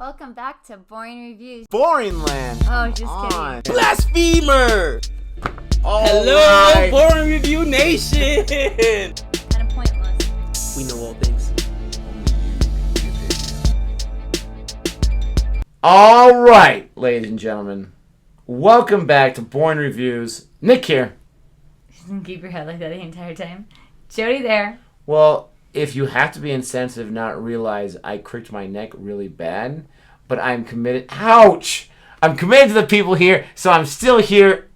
Welcome back to Boring Reviews. Boring land. Oh, just kidding. Blasphemer! Hello, right. Boring Review Nation! Kind of pointless. We know all things. All right, ladies and gentlemen. Welcome back to Boring Reviews. Nick here. Keep your head like that the entire time. Jodi there. Well, if you have to be insensitive, not realize I cricked my neck really bad, but I'm committed. Ouch! I'm committed to the people here, so I'm still here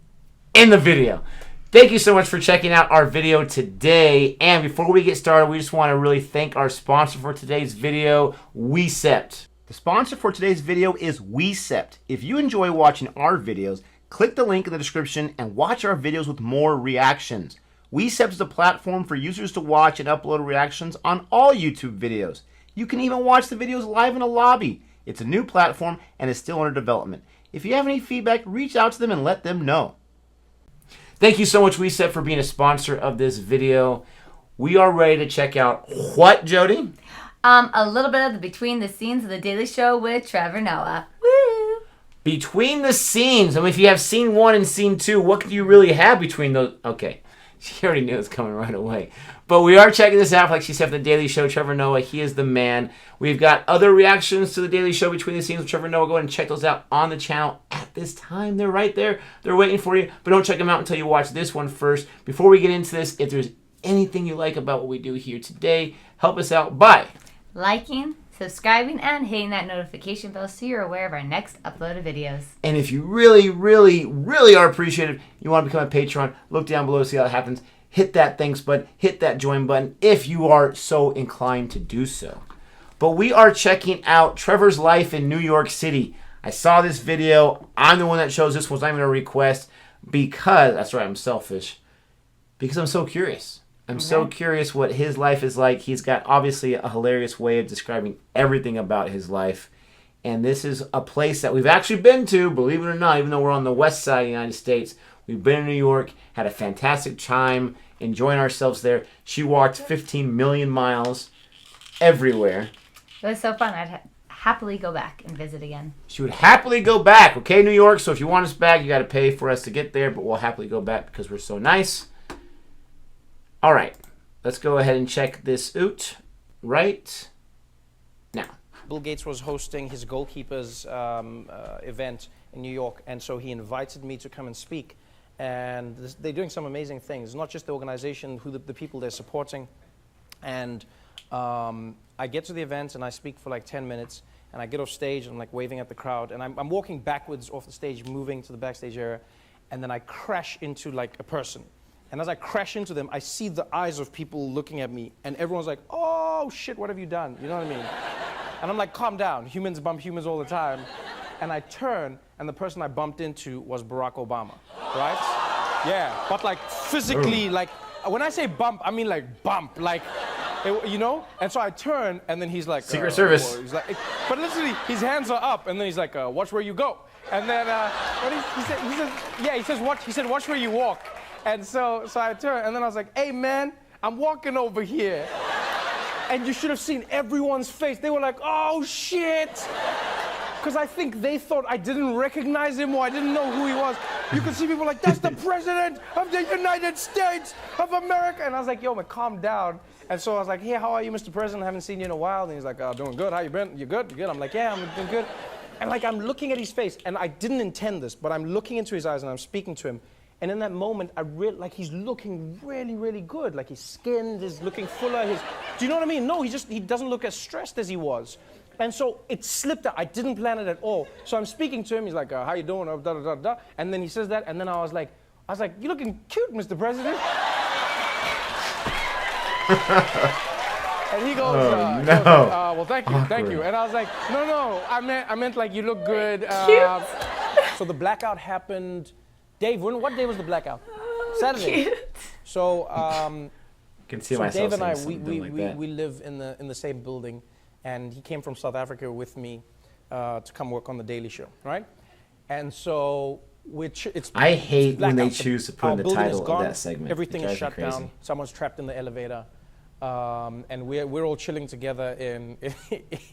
in the video. Thank you so much for checking out our video today. And before we get started, we just want to really thank our sponsor for today's video, WeCept. The sponsor for today's video is WeCept. If you enjoy watching our videos, click the link in the description and watch our videos with more reactions. WeCept is a platform for users to watch and upload reactions on all YouTube videos. You can even watch the videos live in a lobby. It's a new platform and is still under development. If you have any feedback, reach out to them and let them know. Thank you so much, WeCept, for being a sponsor of this video. We are ready to check out what, Jodi? A little bit of the behind the scenes of The Daily Show with Trevor Noah. Woo! Between the scenes. I mean, if you have scene 1 and scene 2, what can you really have between those? Okay. She already knew it was coming right away. But we are checking this out, like she said, for The Daily Show. Trevor Noah, he is the man. We've got other reactions to The Daily Show between the scenes with Trevor Noah. Go ahead and check those out on the channel at this time. They're right there. They're waiting for you. But don't check them out until you watch this one first. Before we get into this, if there's anything you like about what we do here today, help us out by liking, subscribing, and hitting that notification bell so you're aware of our next upload of videos. And if you really, really, really are appreciative, you want to become a patron, look down below to see how it happens. Hit that thanks button, hit that join button if you are so inclined to do so. But we are checking out Trevor's life in New York City. I saw this video. I'm the one that chose this one. I'm going to request because, that's right, I'm selfish, because I'm so curious. I'm so curious what his life is like. He's got obviously a hilarious way of describing everything about his life. And this is a place that we've actually been to, believe it or not, even though we're on the west side of the United States. We've been in New York, had a fantastic time, enjoying ourselves there. She walked 15 million miles everywhere. It was so fun. I'd happily go back and visit again. She would happily go back, okay, New York? So if you want us back, you got to pay for us to get there, but we'll happily go back because we're so nice. All right, let's go ahead and check this out right now. Bill Gates was hosting his goalkeepers event in New York, and so he invited me to come and speak. And they're doing some amazing things, not just the organization, the people they're supporting. And I get to the event and I speak for like 10 minutes, and I get off stage and I'm like waving at the crowd, and I'm walking backwards off the stage, moving to the backstage area, and then I crash into like a person. And as I crash into them, I see the eyes of people looking at me, and everyone's like, oh shit, what have you done? You know what I mean? And I'm like, calm down, humans bump humans all the time. And I turn, and the person I bumped into was Barack Obama, right? Yeah, but like physically, like, when I say bump, I mean like bump, like, you know? And so I turn, and then he's like, Secret Service. He's like, but literally, his hands are up, and then he's like, watch where you go. And then, he said, watch where you walk. And so I turned, and then I was like, hey man, I'm walking over here. And you should have seen everyone's face. They were like, oh shit. Because I think they thought I didn't recognize him or I didn't know who he was. You could see people like, that's the president of the United States of America. And I was like, yo, man, calm down. And so I was like, hey, how are you, Mr. President? I haven't seen you in a while. And he's like, doing good. How you been? You good? You good? I'm like, yeah, I'm doing good. And like, I'm looking at his face, and I didn't intend this, but I'm looking into his eyes and I'm speaking to him. And in that moment, I really, like, he's looking really, really good. Like, his skin is looking fuller. Do you know what I mean? No, he doesn't look as stressed as he was. And so it slipped out. I didn't plan it at all. So I'm speaking to him. He's like, how you doing? Da, da, da, da. And then he says that. And then I was like, you're looking cute, Mr. President. And he goes, well, thank you, thank you. And I was like, no, I meant like, you look good. So the blackout happened. Dave, what day was the blackout? Saturday. Cute. So, Can see myself Dave and I, like we live in the same building, and he came from South Africa with me to come work on The Daily Show, right? And so I hate when they blackout. choose to put in the building is title gone. of that segment. Everything is shut crazy. down. Someone's trapped in the elevator. and we're all chilling together in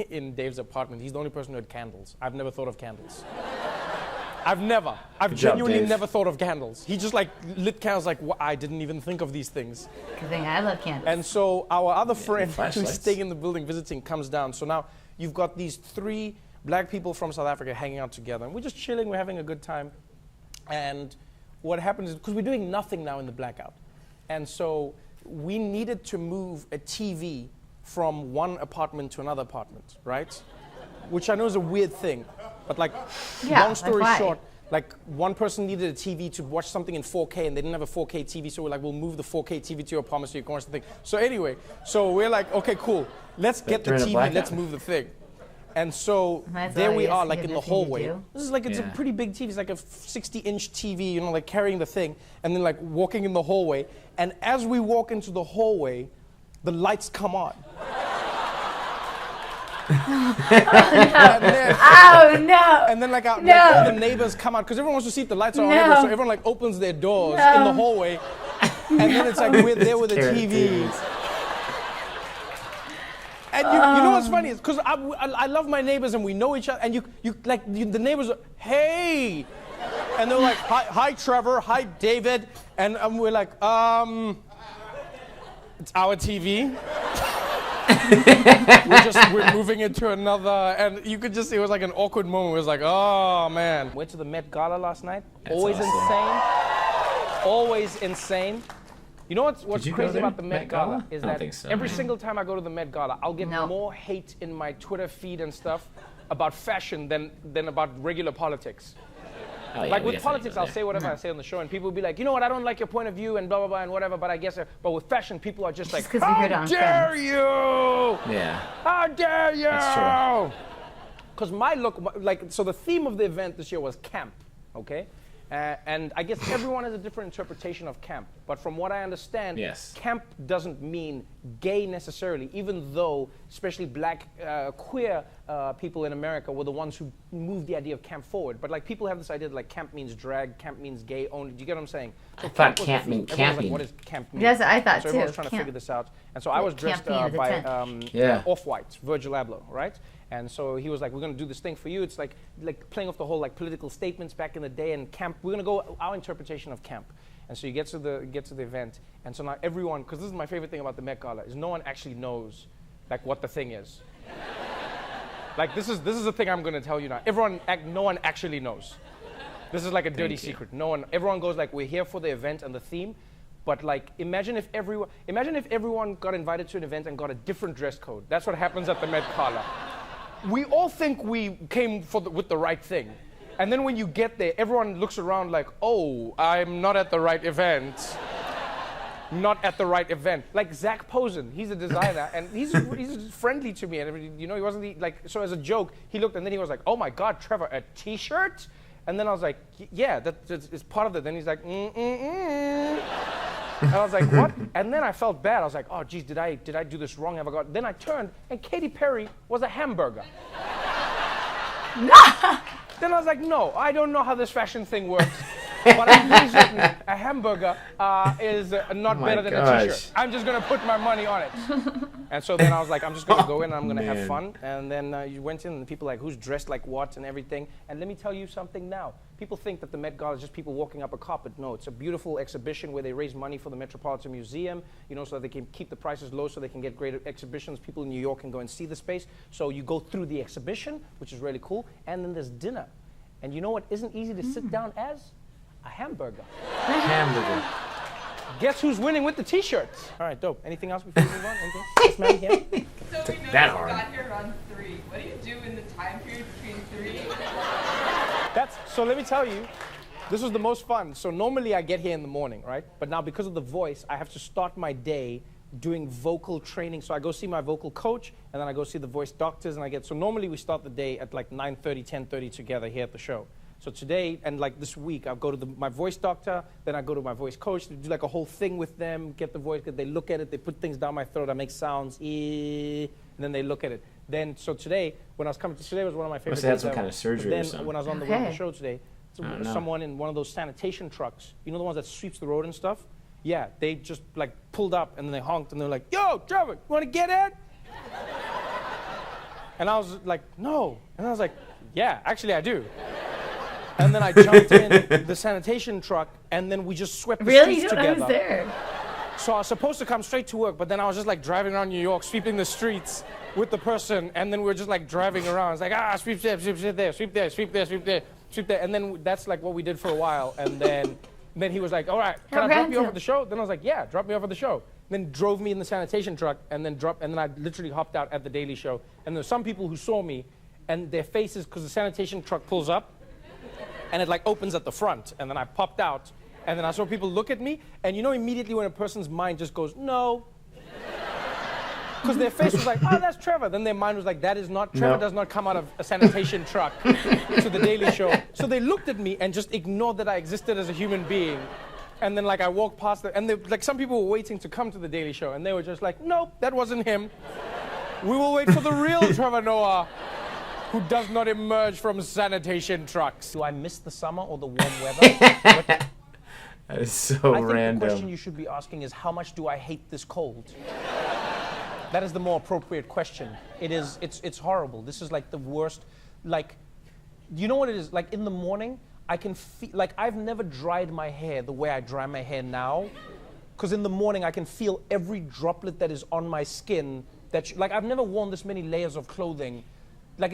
in Dave's apartment. He's the only person who had candles. I've never thought of candles. I've Good job, genuinely Dave. never thought of candles. He just like lit candles like, I didn't even think of these things. Good thing I love candles. And so our other friend who's flashlights. staying in the building visiting comes down. So now you've got these 3 black people from South Africa hanging out together. And we're just chilling, we're having a good time. And what happens is, because we're doing nothing now in the Blackout. And so we needed to move a TV from one apartment to another apartment, right? Which I know is a weird thing. But like, Yeah, long story like why? short, like one person needed a TV to watch something in 4K and they didn't have a 4K TV, so we're like, we'll move the 4K TV to your apartment so you can watch the thing. So anyway, so we're like, okay, cool. Let's get the during the TV, Blackout. let's move the thing. And so Might as there well, we yes, are, you like have in the nothing to hallway. do. This is like, it's a Yeah. pretty big TV. It's like a 60-inch TV, you know, like carrying the thing. And then like walking in the hallway. And as we walk into the hallway, the lights come on. And then, Oh no! and then like, like No. all the neighbors come out because everyone wants to see if the lights are on. No. Everywhere, so everyone like opens their doors No. in the hallway, and then it's like we're there with the Carrot TV. TVs. And you know what's funny is because I love my neighbors and we know each other. And the neighbors are, hey, and they're like, hi Trevor, hi David, and we're like, it's our TV. we're moving it to another, and you could just see it was like an awkward moment. It was like, oh man. Went to the Met Gala last night. That's Always awesome. insane. Always insane. You know what's Did you go crazy there? about the Met Gala Gala? is I don't that think so. every single time I go to the Met Gala, I'll get No. more hate in my Twitter feed and stuff about fashion than about regular politics. Oh, yeah, Like we with definitely politics, go I'll there. say whatever I say on the show, and people will be like, you know what, I don't like your point of view and blah blah blah and whatever, but I guess. But with fashion, people are just like, 'cause we heard it how on dare Friends." you? Yeah. How dare you? That's true. Because my look, like, so the theme of the event this year was camp, okay? And I guess everyone has a different interpretation of camp. But from what I understand, Yes. camp doesn't mean gay necessarily, even though especially black queer people in America were the ones who moved the idea of camp forward. But like people have this idea that like camp means drag, camp means gay only. Do you get what I'm saying? So I thought was camp the meant theme. Everyone's camping. like, what does camp mean? That's what I thought So everyone's too, trying to camp. figure this out. And so I was dressed camping at the by tent. Yeah. Off-White, Virgil Abloh, right? And so he was like, we're going to do this thing for you. It's like playing off the whole like political statements back in the day and camp. We're going to go our interpretation of camp. And so you get to the event. And so now everyone, because this is my favorite thing about the Met Gala, is no one actually knows like what the thing is. Like this is the thing I'm going to tell you now. No one actually knows. This is like a dirty secret. Everyone goes like, we're here for the event and the theme. But like, imagine if everyone got invited to an event and got a different dress code. That's what happens at the Met Gala. We all think we came with the right thing. And then when you get there, everyone looks around like, oh, I'm not at the right event. Not at the right event. Like Zach Posen, he's a designer, and he's friendly to me. And you know, he wasn't so as a joke, he looked and then he was like, oh my God, Trevor, a t-shirt? And then I was like, yeah, that's part of it. Then he's like, And I was like, what? And then I felt bad. I was like, oh, geez, did I do this wrong? Then I turned, and Katy Perry was a hamburger. Then I was like, no, I don't know how this fashion thing works. But I'm pretty certain a hamburger is not my better than a gosh. t-shirt. I'm just going to put my money on it. And so then I was like, I'm just going to go in and I'm going to have Man. fun. And then you went in and people like, who's dressed like what and everything. And let me tell you something now. People think that the Met Gala is just people walking up a carpet. No, it's a beautiful exhibition where they raise money for the Metropolitan Museum, you know, so that they can keep the prices low so they can get great exhibitions. People in New York can go and see the space. So you go through the exhibition, which is really cool. And then there's dinner. And you know what isn't easy to sit down as? A hamburger. Hamburger. Guess who's winning with the t-shirts? All right, dope. Anything else before we move on? Anything? Yes, ma'am, here. So we know that you hard. got here around 3. What do you do in the time period between 3? So let me tell you, this was the most fun. So normally I get here in the morning, right? But now because of the voice, I have to start my day doing vocal training. So I go see my vocal coach, and then I go see the voice doctors, and so normally we start the day at like 9:30, 10:30 together here at the show. So today, and like this week, I'll go to my voice doctor, then I go to my voice coach to do like a whole thing with them, get the voice, they look at it, they put things down my throat, I make sounds, and then they look at it. Then, so today, when I was coming to, today was one of my favorite Must have had days some ever. kind of surgery But or then something. when I was on the way to the Okay. show today, Oh, no. someone in one of those sanitation trucks, you know the ones that sweeps the road and stuff? Yeah, they just like pulled up and then they honked and they're like, yo, Trevor, you want to get in? And I was like, no. And I was like, yeah, actually I do. And then I jumped in the sanitation truck and then we just swept the Really? streets You know, together. I was there. So I was supposed to come straight to work, but then I was just like driving around New York, sweeping the streets with the person, and then we were just like driving around. It's like, sweep there, sweep there, sweep there, sweep there, sweep there, sweep there. And then that's like what we did for a while. And then he was like, all right, can I drop you off at the show? Then I was like, yeah, drop me off at the show. Then drove me in the sanitation truck and then I literally hopped out at the Daily Show. And there's some people who saw me and their faces, because the sanitation truck pulls up and it like opens at the front. And then I popped out. And then I saw people look at me, and you know immediately when a person's mind just goes, no. Because their face was like, oh, that's Trevor. Then their mind was like, that is not, Trevor does not come out of a sanitation truck to the Daily Show. So they looked at me and just ignored that I existed as a human being. And then like I walked past them, and like some people were waiting to come to the Daily Show, and they were just like, nope, that wasn't him. We will wait for the real Trevor Noah, who does not emerge from sanitation trucks. Do I miss the summer or the warm weather? That is so I think random. the question you should be asking is, how much do I hate this cold? That is the more appropriate question. It's horrible. This is like the worst. Like, you know what it is? Like in the morning, I can feel, like I've never dried my hair the way I dry my hair now. Because in the morning, I can feel every droplet that is on my skin. Like I've never worn this many layers of clothing. Like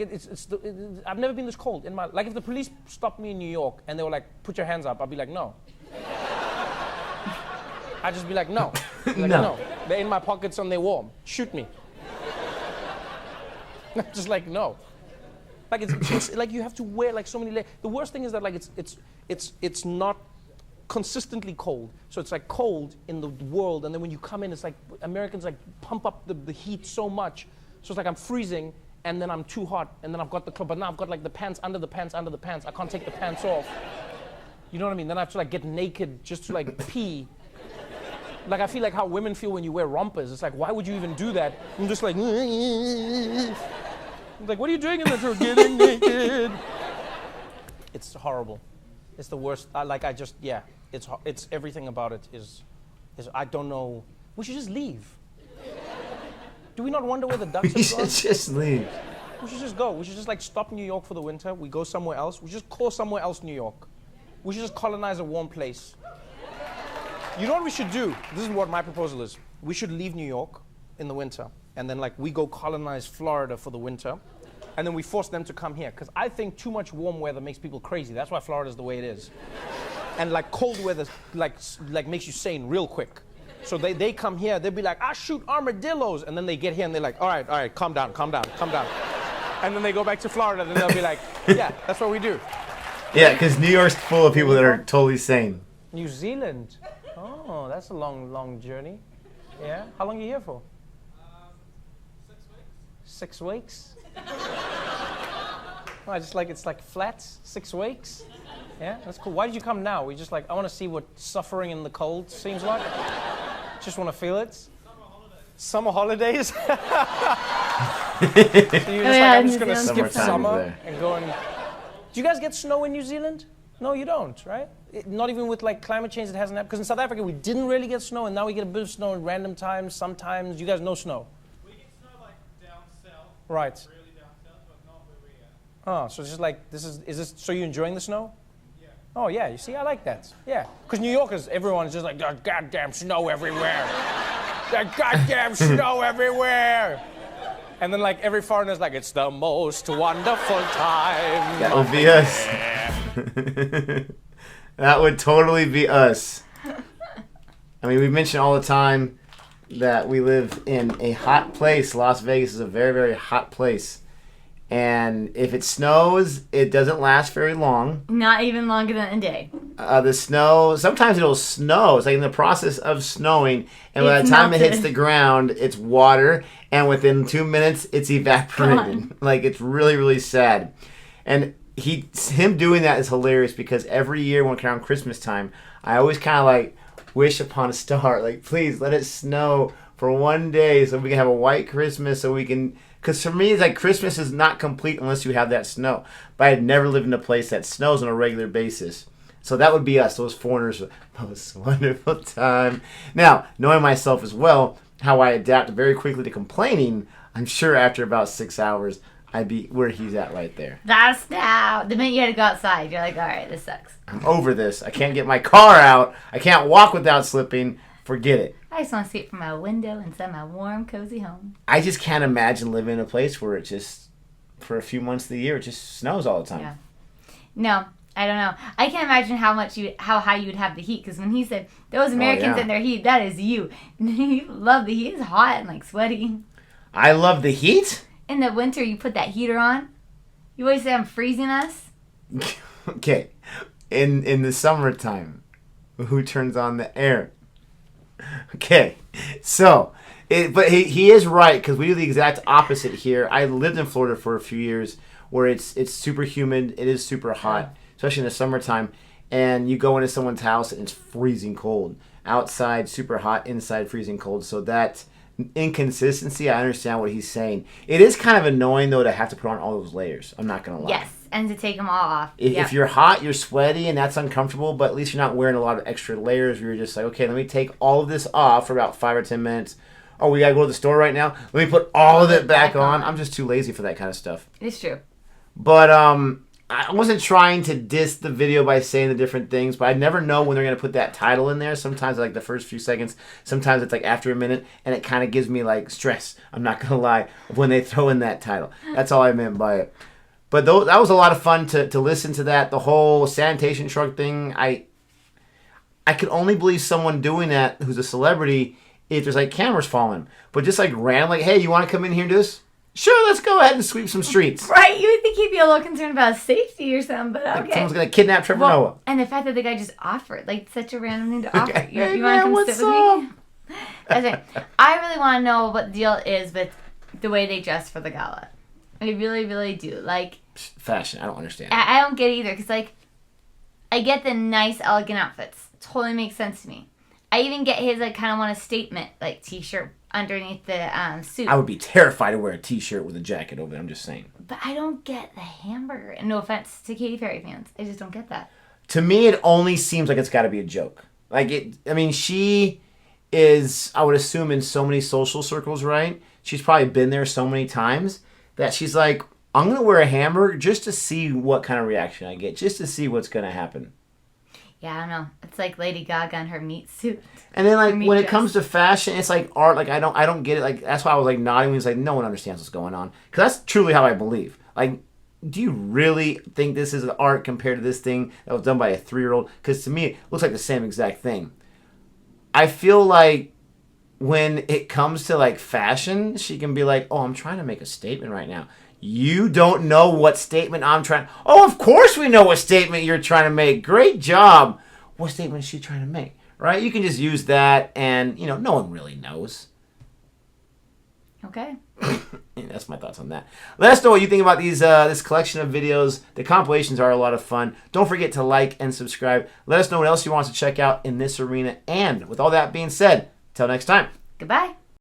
I've never been this cold in my, like if the police stopped me in New York and they were like, put your hands up, I'd be like, no. I'd just be like, no. Like, no. They're in my pockets and they're warm. Shoot me. I'm just like, no. Like it's like you have to wear like so many layers. The worst thing is that like it's not consistently cold. So it's like cold in the world, and then when you come in, it's like Americans like pump up the heat so much. So it's like I'm freezing, and then I'm too hot, and then I've got the clothes, but now I've got like the pants under the pants under the pants. I can't take the pants off. You know what I mean? Then I have to like get naked just to like pee. Like I feel like how women feel when you wear rompers. It's like, why would you even do that? I'm just like, what are you doing in the truck? Getting naked. It's horrible. It's the worst. It's everything about it is I don't know. We should just leave. Do we not wonder where the ducks We have gone? should just leave. We should just go. We should just like stop New York for the winter. We go somewhere else. We just call somewhere else New York. We should just colonize a warm place. You know what we should do? This is what my proposal is. We should leave New York in the winter, and then like we go colonize Florida for the winter, and then we force them to come here. Because I think too much warm weather makes people crazy. That's why Florida's the way it is. And like cold weather like makes you sane real quick. So they come here, they'll be like, I shoot armadillos, and then they get here and they're like, all right, calm down. And then they go back to Florida, and they'll be like, yeah, that's what we do. Yeah, because New York's full of people that are totally sane. New Zealand. Oh, that's a long journey. Yeah? How long are you here for? 6 weeks. 6 weeks? Oh, I just like, it's like flats, 6 weeks. Yeah, that's cool. Why did you come now? We just like, I want to see what suffering in the cold seems like. Just want to feel it. Summer holidays? So you're just I'm just going to skip summer and go and... Do you guys get snow in New Zealand? No, you don't, right? Not even with like climate change, it hasn't happened. Because in South Africa, we didn't really get snow, and now we get a bit of snow at random times, sometimes. You guys know snow? We get snow like down south. Right. Really down south, but not where we are. Oh, so just like, is this, so you enjoying the snow? Yeah. Oh, yeah, you see, I like that. Yeah. Because New Yorkers, everyone is just like, there's goddamn snow everywhere. There's goddamn snow everywhere. And then like every foreigner's like, it's the most wonderful time. That would be us. That would totally be us. I mean, we mention all the time that we live in a hot place. Las Vegas is a very, very hot place. And if it snows, it doesn't last very long. Not even longer than a day. The snow, sometimes it'll snow. It's like in the process of snowing, and by the time it hits the ground, it's water, and within 2 minutes, it's evaporated. Like, it's really, really sad. And him doing that is hilarious because every year when around Christmas time, I always kind of like wish upon a star, like, please let it snow for one day so we can have a white Christmas, so we can... Because for me, it's like Christmas is not complete unless you have that snow. But I had never lived in a place that snows on a regular basis. So that would be us, those foreigners. Most wonderful time. Now, knowing myself as well, how I adapt very quickly to complaining, I'm sure after about 6 hours, I'd be where he's at right there. That's now. The minute you had to go outside, you're like, all right, this sucks. I'm over this. I can't get my car out. I can't walk without slipping. Forget it. I just want to sleep from my window inside my warm, cozy home. I just can't imagine living in a place where it just, for a few months of the year, it just snows all the time. Yeah. No, I don't know. I can't imagine how high you would have the heat. Because when he said those Americans yeah. in their heat, that is you. You love the heat. It's hot and like sweaty. I love the heat? In the winter, you put that heater on. You always say I'm freezing us. Okay. In the summertime, who turns on the air? Okay. So, but he is right, because we do the exact opposite here. I lived in Florida for a few years where it's super humid. It is super hot, especially in the summertime. And you go into someone's house and it's freezing cold. Outside, super hot. Inside, freezing cold. So that inconsistency, I understand what he's saying. It is kind of annoying, though, to have to put on all those layers. I'm not going to lie. Yes, and to take them all off. If you're hot, you're sweaty, and that's uncomfortable, but at least you're not wearing a lot of extra layers where you're just like, okay, let me take all of this off for about 5 or 10 minutes. Oh, we got to go to the store right now? Let me put all of it back on. I'm just too lazy for that kind of stuff. It's true. But I wasn't trying to diss the video by saying the different things, but I never know when they're going to put that title in there. Sometimes like the first few seconds, sometimes it's like after a minute, and it kind of gives me like stress. I'm not going to lie, when they throw in that title. That's all I meant by it. But that was a lot of fun to listen to that. The whole sanitation truck thing, I could only believe someone doing that who's a celebrity if there's like cameras following. But just like randomly, hey, you want to come in here and do this? Sure, let's go ahead and sweep some streets. Right, you would think he'd be a little concerned about safety or something, but okay. Like someone's going to kidnap Trevor Noah. And the fact that the guy just offered, like such a random thing to offer. You Hey, want to man, come sit with me? That's right. I really want to know what the deal is with the way they dress for the gala. I really, really do. Like, fashion, I don't understand. I don't get it either, because like, I get the nice, elegant outfits. Totally makes sense to me. I even get his like kind of want a statement like t-shirt underneath the suit. I would be terrified to wear a t-shirt with a jacket over it. I'm just saying. But I don't get the hamburger. And no offense to Katy Perry fans, I just don't get that. To me, it only seems like it's got to be a joke. Like it. I mean, she is, I would assume, in so many social circles, right? She's probably been there so many times that she's like, I'm going to wear a hamburger just to see what kind of reaction I get, just to see what's going to happen. Yeah, I don't know. It's like Lady Gaga and her meat suit. And then like when it comes to fashion, it's like art. Like I don't get it. Like that's why I was like nodding when he's like, no one understands what's going on. Because that's truly how I believe. Like, do you really think this is art compared to this thing that was done by a 3-year-old? Because to me, it looks like the same exact thing. I feel like when it comes to like fashion, she can be like, oh, I'm trying to make a statement right now. You don't know what statement I'm trying. Oh, of course we know what statement you're trying to make. Great job. What statement is she trying to make? Right? You can just use that, and no one really knows. Okay. That's my thoughts on that. Let us know what you think about these this collection of videos. The compilations are a lot of fun. Don't forget to like and subscribe. Let us know what else you want us to check out in this arena. And with all that being said, till next time. Goodbye.